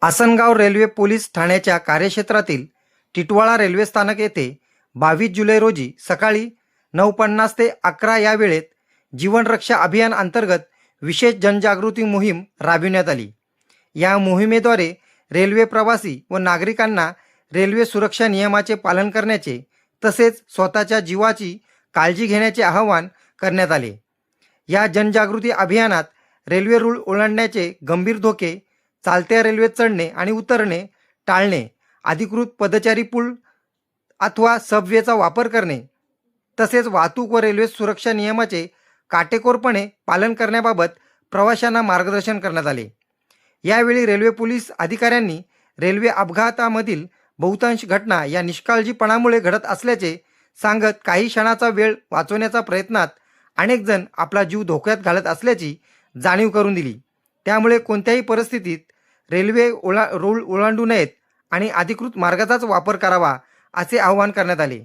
Asangaon railway police ठाण्याच्या कार्यक्षेत्रातील Titwala railway स्थानक येथे 22 जुलै रोजी सकाळी 9:50 ते 11 या वेळेत जीवनरक्षा अभियान अंतर्गत विशेष जनजागृती मोहीम राबविण्यात आली। या मोहिमेद्वारे रेल्वे प्रवासी व नागरिकांना रेल्वे सुरक्षा नियमाचे पालन करण्याचे तसेच स्वतःच्या जीवाची काळजी घेण्याचे आवाहन करण्यात आले। या जनजागृती अभियानात रेल्वे रूळ ओलांडण्याचे गंभीर धोके, चालत्या रेल्वेत चढणे आणि उतरणे टाळणे, अधिकृत पदचारी पूल अथवा सबवेचा वापर करणे तसेच वाहतूक व रेल्वे सुरक्षा नियमाचे काटेकोरपणे पालन करण्याबाबत प्रवाशांना मार्गदर्शन करण्यात आले। यावेळी रेल्वे पोलीस अधिकाऱ्यांनी रेल्वे अपघातामधील बहुतांश घटना या निष्काळजीपणामुळे घडत असल्याचे सांगत काही क्षणाचा वेळ वाचवण्याच्या प्रयत्नात अनेक जण आपला जीव धोक्यात घालत असल्याची जाणीव करून दिली। त्यामुळे कोणत्याही परिस्थितीत रेल्वे रूळ ओलांडू नयेत आणि अधिकृत मार्गाचाच वापर करावा असे आवाहन करण्यात आले।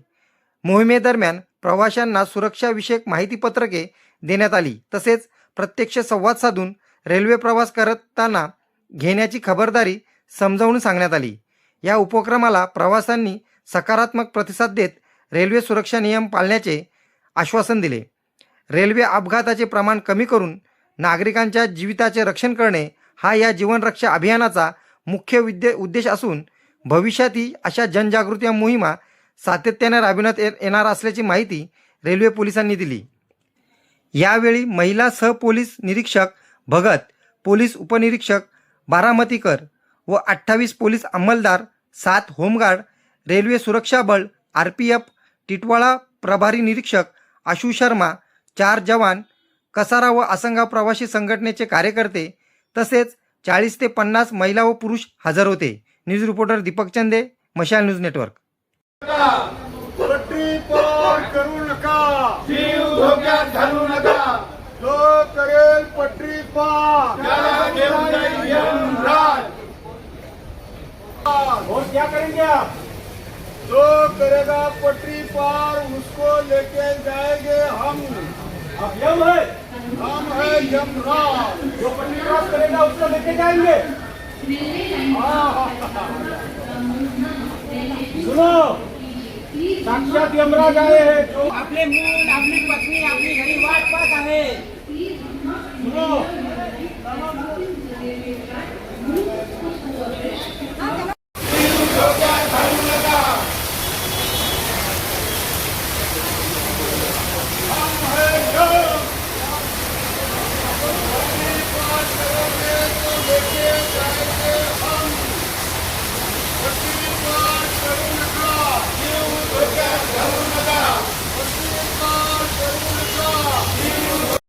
मोहिमेदरम्यान प्रवाशांना सुरक्षाविषयक माहितीपत्रके देण्यात आली तसेच प्रत्यक्ष संवाद साधून रेल्वे प्रवास करताना घेण्याची खबरदारी समजावून सांगण्यात आली। या उपक्रमाला प्रवाशांनी सकारात्मक प्रतिसाद देत रेल्वे सुरक्षा नियम पाळण्याचे आश्वासन दिले। रेल्वे अपघाताचे प्रमाण कमी करून नागरिकांच्या जीविताचे रक्षण करणे हा या जीवनरक्षा अभियानाचा मुख्य उद्देश असून भविष्यातही अशा जनजागृती मोहिमा सातत्याने राबविण्यात येणार असल्याची माहिती रेल्वे पोलिसांनी दिली। यावेळी महिला सहपोलीस निरीक्षक भगत, पोलीस उपनिरीक्षक बारामतीकर व 28 पोलीस अंमलदार, 7 होमगार्ड, रेल्वे सुरक्षा बळ RPF टिटवाळा प्रभारी निरीक्षक आशु शर्मा, 4 जवान, कसारा व आसनगाव प्रवासी संघटनेचे कार्यकर्ते तसेच 40 ते 50 महिला व पुरुष हजर होते। न्यूज रिपोर्टर दीपक चंदे, मशाल न्यूज नेटवर्क। पट्टी पार करू नका, जीव धोक्यात घालू नका, जो करेल पट्टी पार त्याला घेऊन जाईल यमराज। वोट क्या करेंगे आप? जो करेगा पट्टी पार उसको लेके जाएंगे हम। आप यम है, हम है यमराज। जो पट्टी क्रॉस करेगा उसको लेके जाएंगे। सुनो, साक्षात यमराज आए हैं। जो आपले मूल, आपली पत्नी, आपली घरी वाट पाहत आहे। सुनो